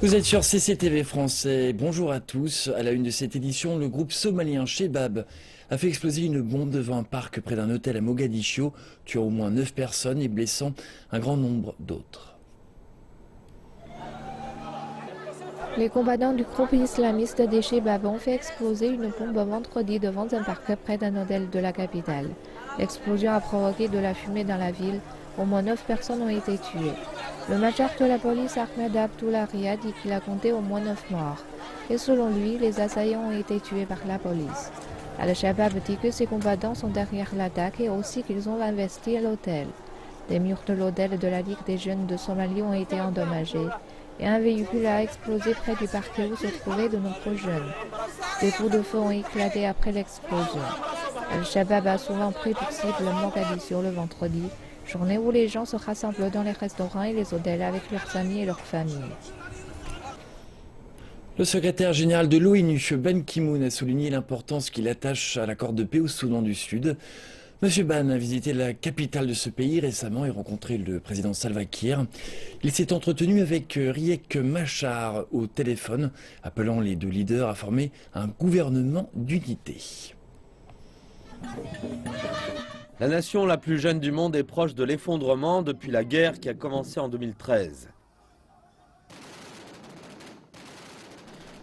Vous êtes sur CCTV français, bonjour à tous. À la une de cette édition, le groupe somalien Shebab a fait exploser une bombe devant un parc près d'un hôtel à Mogadiscio, tuant au moins 9 personnes et blessant un grand nombre d'autres. Les combattants du groupe islamiste des Shebab ont fait exploser une bombe vendredi devant un parc près d'un hôtel de la capitale. L'explosion a provoqué de la fumée dans la ville. Au moins 9 personnes ont été tuées. Le major de la police Ahmed Abdullahi a dit qu'il a compté au moins 9 morts. Et selon lui, les assaillants ont été tués par la police. Al-Shabaab dit que ses combattants sont derrière l'attaque et aussi qu'ils ont investi l'hôtel. Des murs de l'hôtel de la Ligue des jeunes de Somalie ont été endommagés et un véhicule a explosé près du parquet où se trouvaient de nombreux jeunes. Des coups de feu ont éclaté après l'explosion. Al-Shabaab a souvent pris pour cible Mogadiscio le vendredi, journée où les gens se rassemblent dans les restaurants et les hôtels avec leurs amis et leurs familles. Le secrétaire général de l'ONU, Ban Ki-moon, a souligné l'importance qu'il attache à l'accord de paix au Soudan du Sud. Monsieur Ban a visité la capitale de ce pays récemment et rencontré le président Salva Kiir. Il s'est entretenu avec Riek Machar au téléphone, appelant les deux leaders à former un gouvernement d'unité. La nation la plus jeune du monde est proche de l'effondrement depuis la guerre qui a commencé en 2013.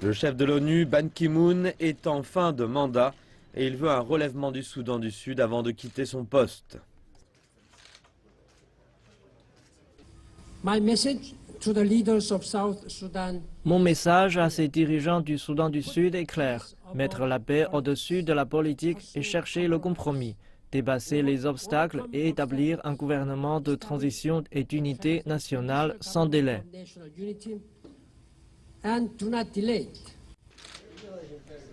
Le chef de l'ONU, Ban Ki-moon, est en fin de mandat et il veut un relèvement du Soudan du Sud avant de quitter son poste. Mon message à ces dirigeants du Soudan du Sud est clair. Mettre la paix au-dessus de la politique et chercher le compromis. Dépasser les obstacles et établir un gouvernement de transition et d'unité nationale sans délai.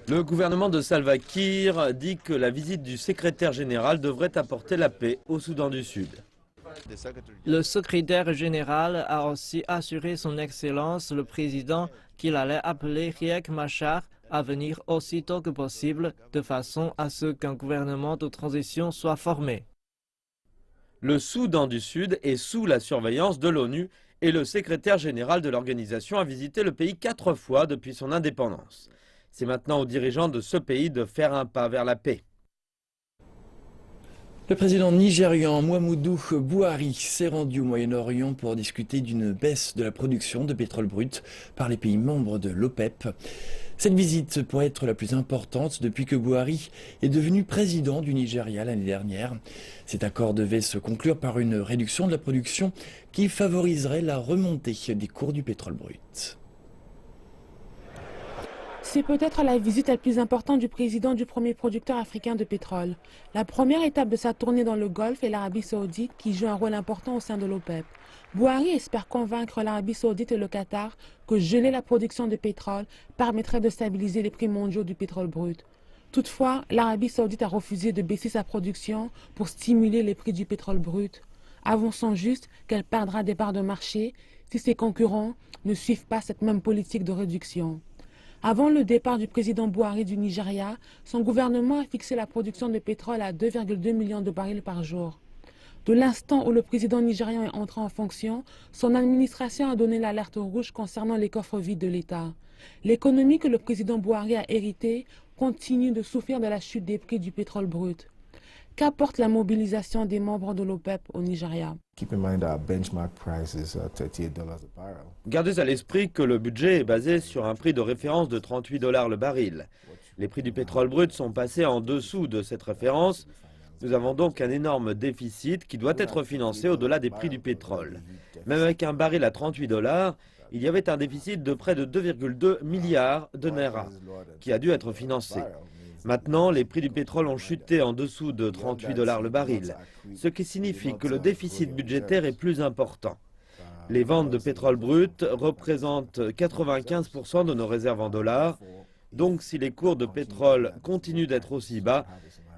Le gouvernement de Salva Kiir dit que la visite du secrétaire général devrait apporter la paix au Soudan du Sud. Le secrétaire général a aussi assuré son Excellence le président qu'il allait appeler Riek Machar à venir aussitôt que possible de façon à ce qu'un gouvernement de transition soit formé. Le Soudan du Sud est sous la surveillance de l'ONU et le secrétaire général de l'organisation a visité le pays 4 fois depuis son indépendance. C'est maintenant aux dirigeants de ce pays de faire un pas vers la paix. Le président nigérian Muhammadu Buhari s'est rendu au Moyen-Orient pour discuter d'une baisse de la production de pétrole brut par les pays membres de l'OPEP. Cette visite pourrait être la plus importante depuis que Buhari est devenu président du Nigeria l'année dernière. Cet accord devait se conclure par une réduction de la production qui favoriserait la remontée des cours du pétrole brut. C'est peut-être la visite la plus importante du président du premier producteur africain de pétrole. La première étape de sa tournée dans le Golfe est l'Arabie Saoudite qui joue un rôle important au sein de l'OPEP. Buhari espère convaincre l'Arabie Saoudite et le Qatar que geler la production de pétrole permettrait de stabiliser les prix mondiaux du pétrole brut. Toutefois, l'Arabie Saoudite a refusé de baisser sa production pour stimuler les prix du pétrole brut. Avançons juste qu'elle perdra des parts de marché si ses concurrents ne suivent pas cette même politique de réduction. Avant le départ du président Buhari du Nigeria, son gouvernement a fixé la production de pétrole à 2,2 millions de barils par jour. De l'instant où le président nigérian est entré en fonction, son administration a donné l'alerte rouge concernant les coffres vides de l'État. L'économie que le président Buhari a héritée continue de souffrir de la chute des prix du pétrole brut. Qu'apporte la mobilisation des membres de l'OPEP au Nigeria? Gardez à l'esprit que le budget est basé sur un prix de référence de 38 $ le baril. Les prix du pétrole brut sont passés en dessous de cette référence. Nous avons donc un énorme déficit qui doit être financé au-delà des prix du pétrole. Même avec un baril à 38 $, il y avait un déficit de près de 2,2 milliards de naira qui a dû être financé. Maintenant, les prix du pétrole ont chuté en dessous de 38 $ le baril, ce qui signifie que le déficit budgétaire est plus important. Les ventes de pétrole brut représentent 95% de nos réserves en dollars. Donc si les cours de pétrole continuent d'être aussi bas,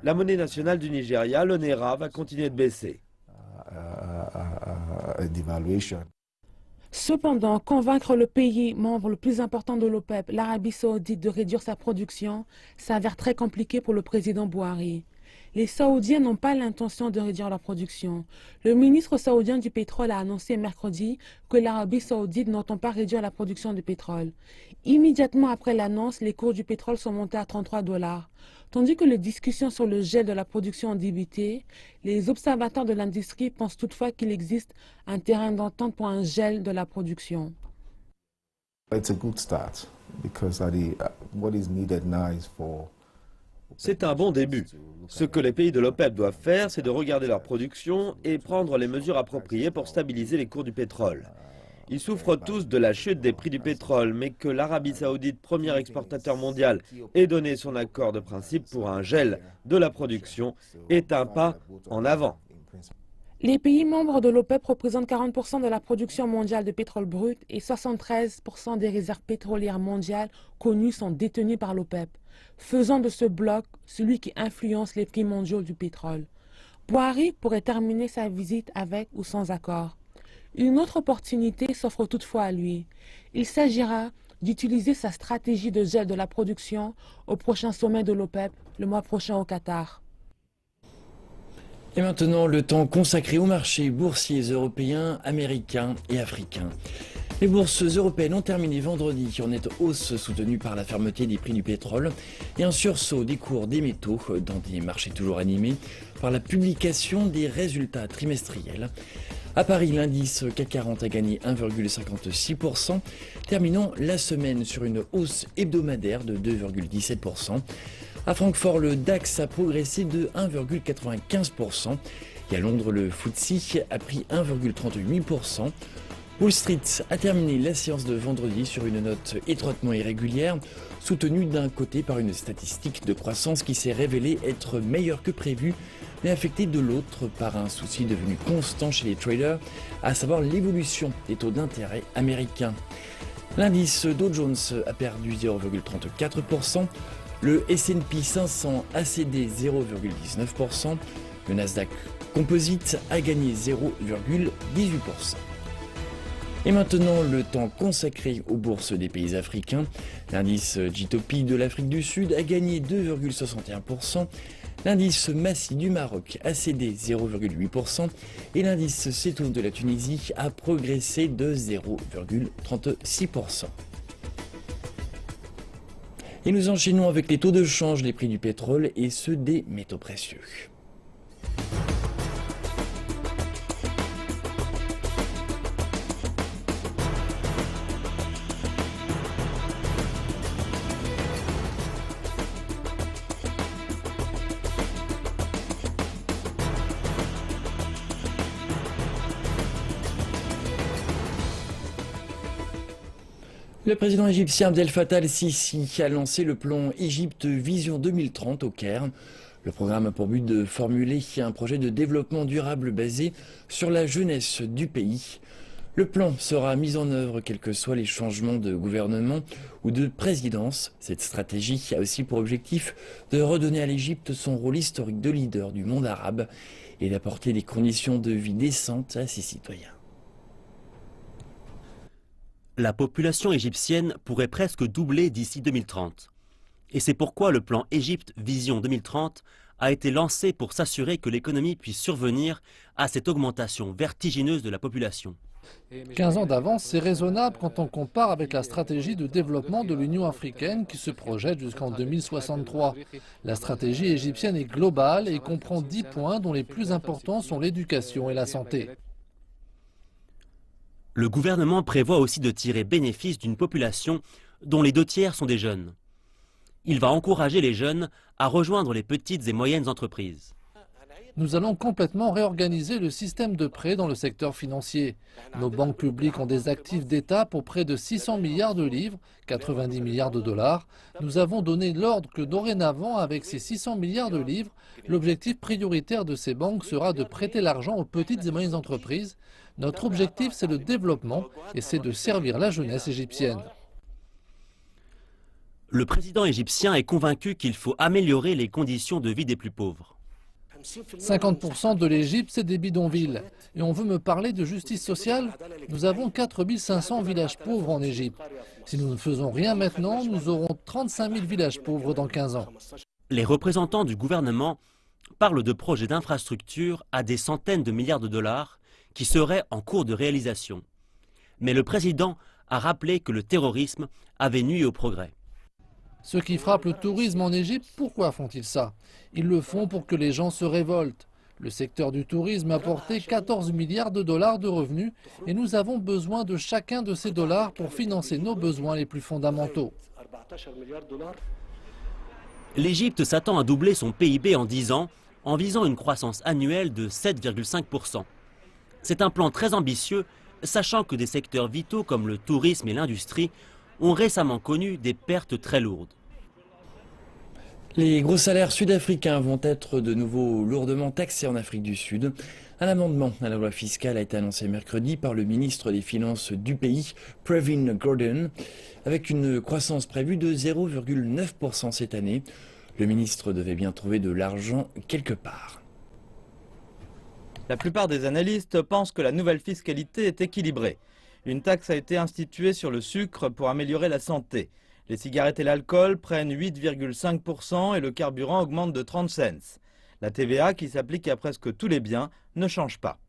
la monnaie nationale du Nigeria, le Naira, va continuer de baisser. Cependant, convaincre le pays membre le plus important de l'OPEP, l'Arabie Saoudite, de réduire sa production s'avère très compliqué pour le président Buhari. Les Saoudiens n'ont pas l'intention de réduire leur production. Le ministre saoudien du pétrole a annoncé mercredi que l'Arabie saoudite n'entend pas réduire la production de pétrole. Immédiatement après l'annonce, les cours du pétrole sont montés à 33 $. Tandis que les discussions sur le gel de la production ont débuté, les observateurs de l'industrie pensent toutefois qu'il existe un terrain d'entente pour un gel de la production. C'est un bon début. Ce que les pays de l'OPEP doivent faire, c'est de regarder leur production et prendre les mesures appropriées pour stabiliser les cours du pétrole. Ils souffrent tous de la chute des prix du pétrole, mais que l'Arabie saoudite, premier exportateur mondial, ait donné son accord de principe pour un gel de la production est un pas en avant. Les pays membres de l'OPEP représentent 40% de la production mondiale de pétrole brut et 73% des réserves pétrolières mondiales connues sont détenues par l'OPEP, faisant de ce bloc celui qui influence les prix mondiaux du pétrole. Bouhari pourrait terminer sa visite avec ou sans accord. Une autre opportunité s'offre toutefois à lui. Il s'agira d'utiliser sa stratégie de gel de la production au prochain sommet de l'OPEP, le mois prochain au Qatar. Et maintenant, le temps consacré aux marchés boursiers européens, américains et africains. Les bourses européennes ont terminé vendredi en nette hausse soutenue par la fermeté des prix du pétrole et un sursaut des cours des métaux dans des marchés toujours animés par la publication des résultats trimestriels. À Paris, l'indice CAC 40 a gagné 1,56%, terminant la semaine sur une hausse hebdomadaire de 2,17%. À Francfort, le DAX a progressé de 1,95%. Et à Londres, le FTSE a pris 1,38%. Wall Street a terminé la séance de vendredi sur une note étroitement irrégulière, soutenue d'un côté par une statistique de croissance qui s'est révélée être meilleure que prévu, mais affectée de l'autre par un souci devenu constant chez les traders, à savoir l'évolution des taux d'intérêt américains. L'indice Dow Jones a perdu 0,34%, le S&P 500 a cédé 0,19%, le Nasdaq Composite a gagné 0,18%. Et maintenant, le temps consacré aux bourses des pays africains. L'indice Jitopi de l'Afrique du Sud a gagné 2,61%. L'indice Massi du Maroc a cédé 0,8% et l'indice Ceto de la Tunisie a progressé de 0,36%. Et nous enchaînons avec les taux de change, les prix du pétrole et ceux des métaux précieux. Le président égyptien Abdel Fattah el-Sisi a lancé le plan Égypte Vision 2030 au Caire. Le programme a pour but de formuler un projet de développement durable basé sur la jeunesse du pays. Le plan sera mis en œuvre quels que soient les changements de gouvernement ou de présidence. Cette stratégie a aussi pour objectif de redonner à l'Égypte son rôle historique de leader du monde arabe et d'apporter des conditions de vie décentes à ses citoyens. La population égyptienne pourrait presque doubler d'ici 2030. Et c'est pourquoi le plan Égypte Vision 2030 a été lancé pour s'assurer que l'économie puisse survenir à cette augmentation vertigineuse de la population. 15 ans d'avance, c'est raisonnable quand on compare avec la stratégie de développement de l'Union africaine qui se projette jusqu'en 2063. La stratégie égyptienne est globale et comprend 10 points dont les plus importants sont l'éducation et la santé. Le gouvernement prévoit aussi de tirer bénéfice d'une population dont les 2 tiers sont des jeunes. Il va encourager les jeunes à rejoindre les petites et moyennes entreprises. Nous allons complètement réorganiser le système de prêts dans le secteur financier. Nos banques publiques ont des actifs d'État pour près de 600 milliards de livres, 90 milliards de dollars. Nous avons donné l'ordre que dorénavant, avec ces 600 milliards de livres, l'objectif prioritaire de ces banques sera de prêter l'argent aux petites et moyennes entreprises. Notre objectif, c'est le développement et c'est de servir la jeunesse égyptienne. Le président égyptien est convaincu qu'il faut améliorer les conditions de vie des plus pauvres. 50% de l'Égypte, c'est des bidonvilles. Et on veut me parler de justice sociale? Nous avons 4500 villages pauvres en Égypte. Si nous ne faisons rien maintenant, nous aurons 35 000 villages pauvres dans 15 ans. Les représentants du gouvernement parle de projets d'infrastructures à des centaines de milliards de dollars qui seraient en cours de réalisation. Mais le président a rappelé que le terrorisme avait nui au progrès. Ceux qui frappent le tourisme en Égypte, pourquoi font-ils ça? Ils le font pour que les gens se révoltent. Le secteur du tourisme a apporté 14 milliards de dollars de revenus et nous avons besoin de chacun de ces dollars pour financer nos besoins les plus fondamentaux. L'Égypte s'attend à doubler son PIB en 10 ans en visant une croissance annuelle de 7,5%. C'est un plan très ambitieux, sachant que des secteurs vitaux comme le tourisme et l'industrie ont récemment connu des pertes très lourdes. Les gros salaires sud-africains vont être de nouveau lourdement taxés en Afrique du Sud. Un amendement à la loi fiscale a été annoncé mercredi par le ministre des Finances du pays, Pravin Gordhan, avec une croissance prévue de 0,9% cette année. Le ministre devait bien trouver de l'argent quelque part. La plupart des analystes pensent que la nouvelle fiscalité est équilibrée. Une taxe a été instituée sur le sucre pour améliorer la santé. Les cigarettes et l'alcool prennent 8,5% et le carburant augmente de 30 cents. La TVA, qui s'applique à presque tous les biens, ne change pas.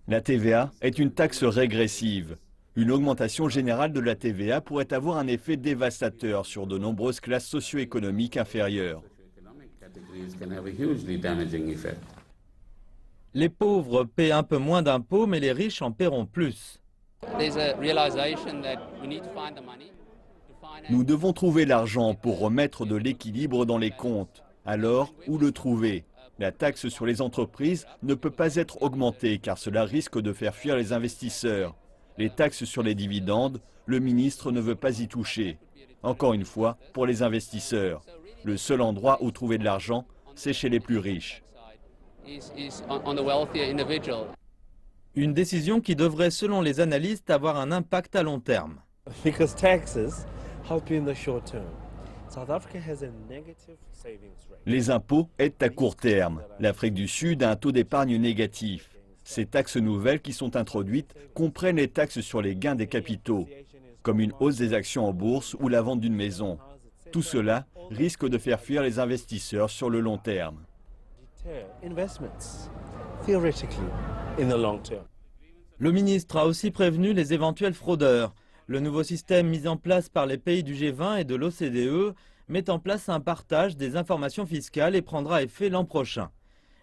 La TVA est une taxe régressive. Une augmentation générale de la TVA pourrait avoir un effet dévastateur sur de nombreuses classes socio-économiques inférieures. Les pauvres paient un peu moins d'impôts, mais les riches en paieront plus. Nous devons trouver l'argent pour remettre de l'équilibre dans les comptes. Alors, où le trouver? La taxe sur les entreprises ne peut pas être augmentée car cela risque de faire fuir les investisseurs. Les taxes sur les dividendes, le ministre ne veut pas y toucher. Encore une fois, pour les investisseurs, le seul endroit où trouver de l'argent, c'est chez les plus riches. Une décision qui devrait, selon les analystes, avoir un impact à long terme. Les impôts aident à court terme. L'Afrique du Sud a un taux d'épargne négatif. Ces taxes nouvelles qui sont introduites comprennent les taxes sur les gains des capitaux, comme une hausse des actions en bourse ou la vente d'une maison. Tout cela risque de faire fuir les investisseurs sur le long terme. Le ministre a aussi prévenu les éventuels fraudeurs. Le nouveau système mis en place par les pays du G20 et de l'OCDE met en place un partage des informations fiscales et prendra effet l'an prochain.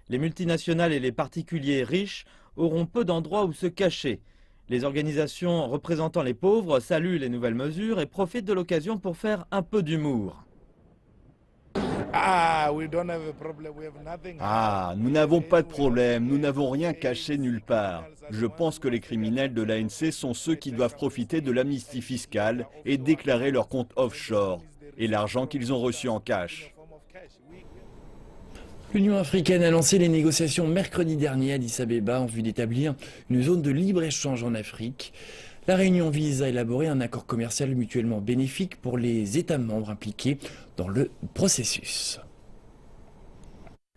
Les multinationales et les particuliers riches auront peu d'endroits où se cacher. Les organisations représentant les pauvres saluent les nouvelles mesures et profitent de l'occasion pour faire un peu d'humour. Nous n'avons pas de problème, nous n'avons rien caché nulle part. Je pense que les criminels de l'ANC sont ceux qui doivent profiter de l'amnistie fiscale et déclarer leurs comptes offshore et l'argent qu'ils ont reçu en cash. L'Union africaine a lancé les négociations mercredi dernier à Addis Abeba en vue d'établir une zone de libre-échange en Afrique. La réunion vise à élaborer un accord commercial mutuellement bénéfique pour les États membres impliqués dans le processus.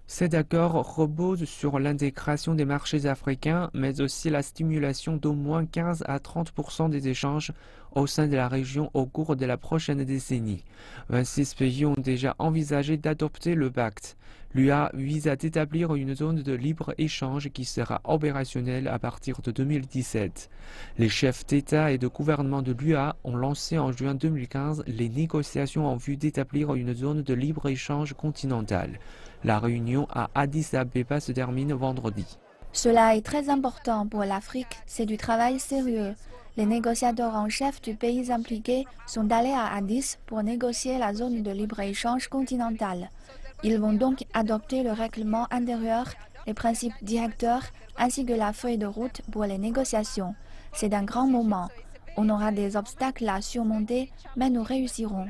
Cet accord repose sur l'intégration des marchés africains, mais aussi la stimulation d'au moins 15 à 30% des échanges au sein de la région au cours de la prochaine décennie. 26 pays ont déjà envisagé d'adopter le pacte. L'UA vise à établir une zone de libre-échange qui sera opérationnelle à partir de 2017. Les chefs d'État et de gouvernement de l'UA ont lancé en juin 2015 les négociations en vue d'établir une zone de libre-échange continentale. La réunion à Addis Abeba se termine vendredi. Cela est très important pour l'Afrique, c'est du travail sérieux. Les négociateurs en chef du pays impliqués sont allés à Addis pour négocier la zone de libre-échange continentale. Ils vont donc adopter le règlement intérieur, les principes directeurs ainsi que la feuille de route pour les négociations. C'est un grand moment. On aura des obstacles à surmonter, mais nous réussirons.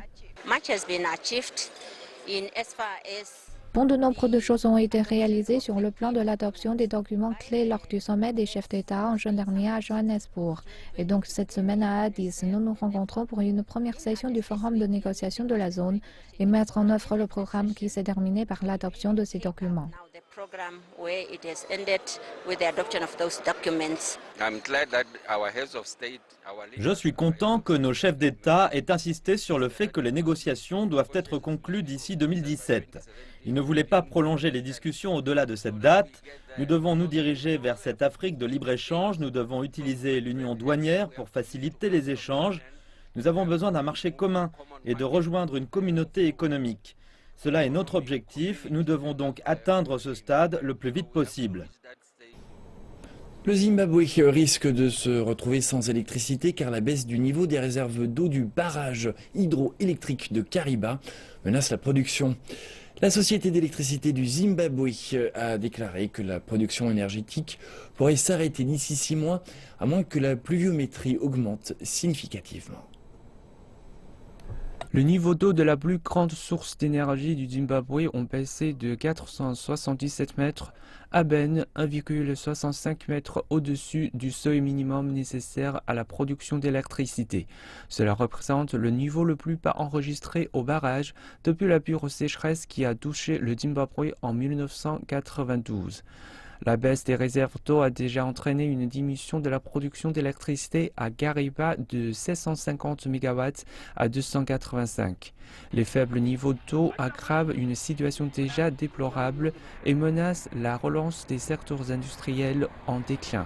Bon de nombre de choses ont été réalisées sur le plan de l'adoption des documents clés lors du sommet des chefs d'État en juin dernier à Johannesburg. Et donc cette semaine à Addis, nous nous rencontrons pour une première session du forum de négociation de la zone et mettre en œuvre le programme qui s'est terminé par l'adoption de ces documents. Je suis content que nos chefs d'État aient insisté sur le fait que les négociations doivent être conclues d'ici 2017. Ils ne voulaient pas prolonger les discussions au-delà de cette date. Nous devons nous diriger vers cette Afrique de libre-échange. Nous devons utiliser l'union douanière pour faciliter les échanges. Nous avons besoin d'un marché commun et de rejoindre une communauté économique. Cela est notre objectif. Nous devons donc atteindre ce stade le plus vite possible. Le Zimbabwe risque de se retrouver sans électricité car la baisse du niveau des réserves d'eau du barrage hydroélectrique de Kariba menace la production. La Société d'électricité du Zimbabwe a déclaré que la production énergétique pourrait s'arrêter d'ici 6 mois, à moins que la pluviométrie augmente significativement. Le niveau d'eau de la plus grande source d'énergie du Zimbabwe ont baissé de 477 mètres à peine 1,65 mètres au-dessus du seuil minimum nécessaire à la production d'électricité. Cela représente le niveau le plus bas enregistré au barrage depuis la pure sécheresse qui a touché le Zimbabwe en 1992. La baisse des réserves d'eau a déjà entraîné une diminution de la production d'électricité à Kariba de 750 MW à 285. Les faibles niveaux d'eau aggravent une situation déjà déplorable et menacent la relance des secteurs industriels en déclin.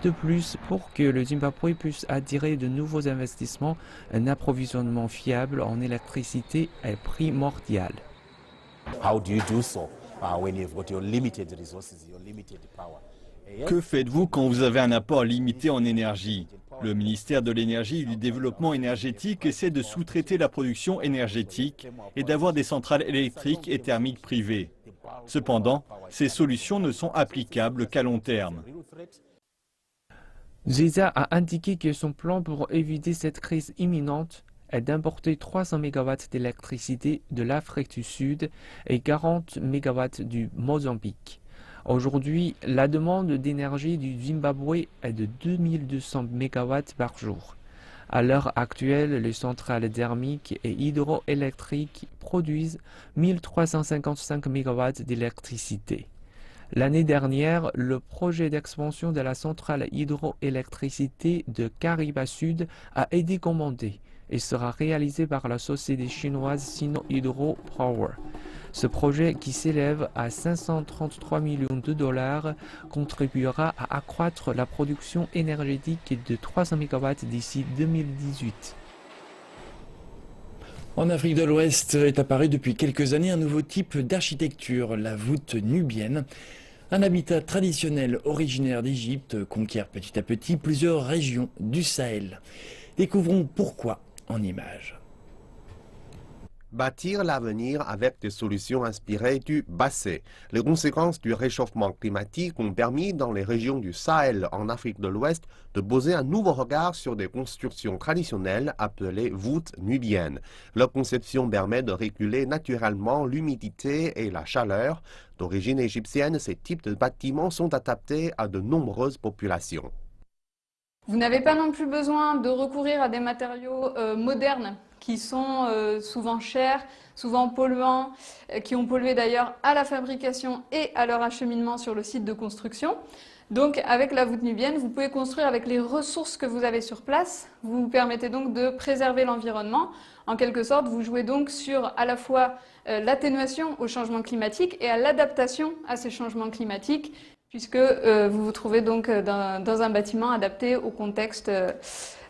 De plus, pour que le Zimbabwe puisse attirer de nouveaux investissements, un approvisionnement fiable en électricité est primordial. Que faites-vous quand vous avez un apport limité en énergie? Le ministère de l'Énergie et du Développement énergétique essaie de sous-traiter la production énergétique et d'avoir des centrales électriques et thermiques privées. Cependant, ces solutions ne sont applicables qu'à long terme. ZESA a indiqué que son plan pour éviter cette crise imminente est d'importer 300 MW d'électricité de l'Afrique du Sud et 40 MW du Mozambique. Aujourd'hui, la demande d'énergie du Zimbabwe est de 2200 MW par jour. À l'heure actuelle, les centrales thermiques et hydroélectriques produisent 1355 MW d'électricité. L'année dernière, le projet d'expansion de la centrale hydroélectricité de Kariba Sud a été commandé et sera réalisé par la société chinoise Sino Hydro Power. Ce projet, qui s'élève à 533 millions de dollars, contribuera à accroître la production énergétique de 300 MW d'ici 2018. En Afrique de l'Ouest est apparu depuis quelques années un nouveau type d'architecture, la voûte nubienne. Un habitat traditionnel originaire d'Égypte conquiert petit à petit plusieurs régions du Sahel. Découvrons pourquoi en images. Bâtir l'avenir avec des solutions inspirées du passé. Les conséquences du réchauffement climatique ont permis dans les régions du Sahel en Afrique de l'Ouest de poser un nouveau regard sur des constructions traditionnelles appelées voûtes nubiennes. Leur conception permet de réguler naturellement l'humidité et la chaleur. D'origine égyptienne, ces types de bâtiments sont adaptés à de nombreuses populations. Vous n'avez pas non plus besoin de recourir à des matériaux modernes qui sont souvent chers, souvent polluants, qui ont pollué d'ailleurs à la fabrication et à leur acheminement sur le site de construction. Donc avec la voûte nubienne, vous pouvez construire avec les ressources que vous avez sur place. Vous vous permettez donc de préserver l'environnement. En quelque sorte, vous jouez donc sur à la fois l'atténuation au changement climatique et à l'adaptation à ces changements climatiques, puisque vous vous trouvez donc dans un bâtiment adapté au contexte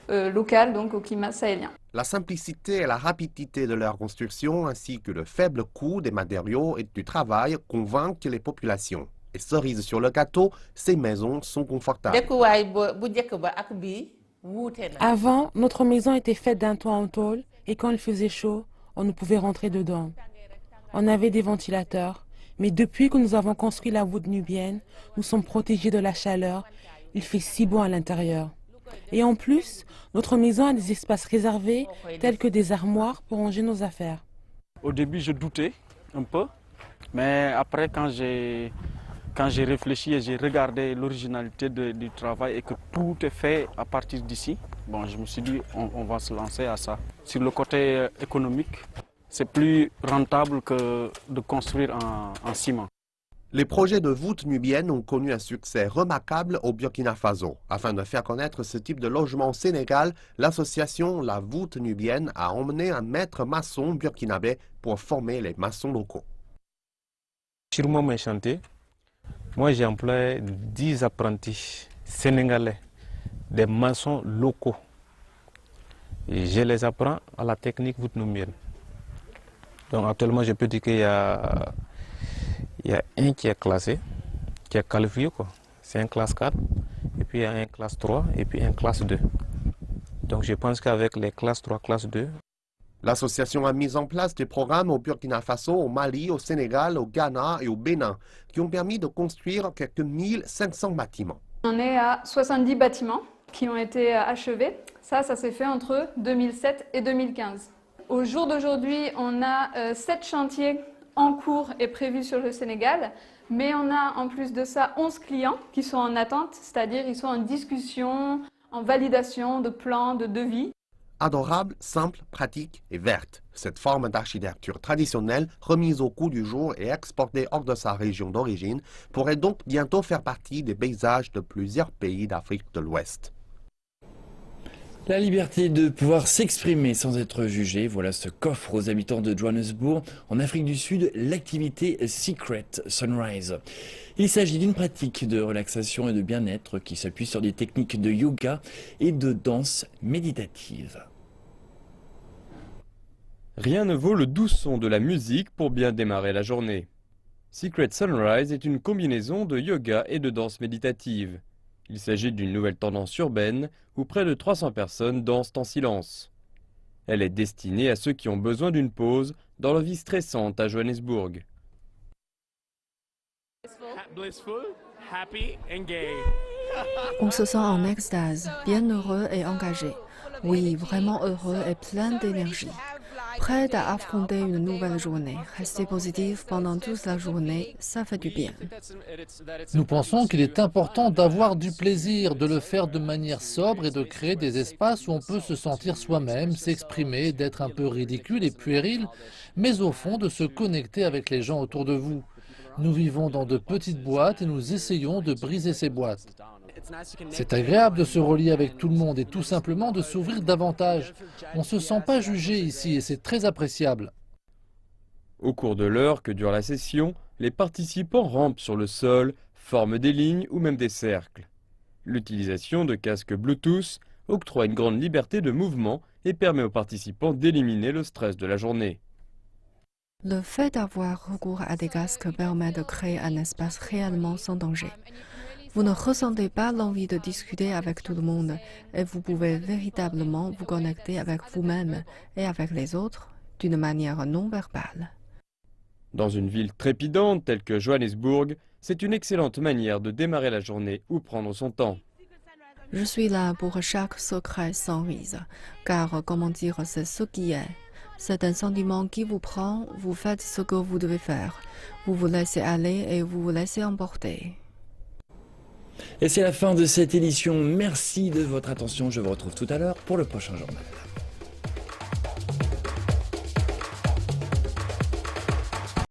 local, donc au climat sahélien. La simplicité et la rapidité de leur construction ainsi que le faible coût des matériaux et du travail convainquent les populations. Et cerise sur le gâteau, ces maisons sont confortables. Avant, notre maison était faite d'un toit en tôle et quand il faisait chaud, on ne pouvait rentrer dedans. On avait des ventilateurs, mais depuis que nous avons construit la voûte nubienne, nous sommes protégés de la chaleur. Il fait si bon à l'intérieur. Et en plus, notre maison a des espaces réservés, tels que des armoires pour ranger nos affaires. Au début, je doutais un peu, mais après, quand j'ai réfléchi et j'ai regardé l'originalité du travail et que tout est fait à partir d'ici, bon, je me suis dit, on va se lancer à ça. Sur le côté économique, c'est plus rentable que de construire en ciment. Les projets de voûte nubienne ont connu un succès remarquable au Burkina Faso. Afin de faire connaître ce type de logement au Sénégal, l'association La Voûte Nubienne a emmené un maître maçon burkinabé pour former les maçons locaux. Sur mon chantier, moi j'ai employé 10 apprentis sénégalais, des maçons locaux. Et je les apprends à la technique voûte nubienne. Donc actuellement je peux dire qu'il y a un qui est classé, qui est qualifié, quoi. C'est un classe 4, et puis il y a un classe 3, et puis un classe 2. Donc je pense qu'avec les classes 3, classe 2... L'association a mis en place des programmes au Burkina Faso, au Mali, au Sénégal, au Ghana et au Bénin, qui ont permis de construire quelques 1500 bâtiments. On est à 70 bâtiments qui ont été achevés. Ça s'est fait entre 2007 et 2015. Au jour d'aujourd'hui, on a 7 chantiers en cours et prévu sur le Sénégal, mais on a en plus de ça 11 clients qui sont en attente, c'est-à-dire ils sont en discussion, en validation de plans, de devis. Adorable, simple, pratique et verte. Cette forme d'architecture traditionnelle, remise au goût du jour et exportée hors de sa région d'origine, pourrait donc bientôt faire partie des paysages de plusieurs pays d'Afrique de l'Ouest. La liberté de pouvoir s'exprimer sans être jugé, voilà ce qu'offre aux habitants de Johannesburg, en Afrique du Sud, l'activité Secret Sunrise. Il s'agit d'une pratique de relaxation et de bien-être qui s'appuie sur des techniques de yoga et de danse méditative. Rien ne vaut le doux son de la musique pour bien démarrer la journée. Secret Sunrise est une combinaison de yoga et de danse méditative. Il s'agit d'une nouvelle tendance urbaine où près de 300 personnes dansent en silence. Elle est destinée à ceux qui ont besoin d'une pause dans leur vie stressante à Johannesburg. On se sent en extase, bien heureux et engagé. Oui, vraiment heureux et plein d'énergie. Prêt à affronter une nouvelle journée. Rester positif pendant toute la journée, ça fait du bien. Nous pensons qu'il est important d'avoir du plaisir, de le faire de manière sobre et de créer des espaces où on peut se sentir soi-même, s'exprimer, d'être un peu ridicule et puéril, mais au fond de se connecter avec les gens autour de vous. Nous vivons dans de petites boîtes et nous essayons de briser ces boîtes. C'est agréable de se relier avec tout le monde et tout simplement de s'ouvrir davantage. On ne se sent pas jugé ici et c'est très appréciable. Au cours de l'heure que dure la session, les participants rampent sur le sol, forment des lignes ou même des cercles. L'utilisation de casques Bluetooth octroie une grande liberté de mouvement et permet aux participants d'éliminer le stress de la journée. Le fait d'avoir recours à des casques permet de créer un espace réellement sans danger. Vous ne ressentez pas l'envie de discuter avec tout le monde et vous pouvez véritablement vous connecter avec vous-même et avec les autres d'une manière non verbale. Dans une ville trépidante telle que Johannesburg, c'est une excellente manière de démarrer la journée ou prendre son temps. Je suis là pour chaque secret sans risque, car comment dire, c'est ce qui est. C'est un sentiment qui vous prend, vous faites ce que vous devez faire, vous vous laissez aller et vous vous laissez emporter. Et c'est la fin de cette édition. Merci de votre attention. Je vous retrouve tout à l'heure pour le prochain journal.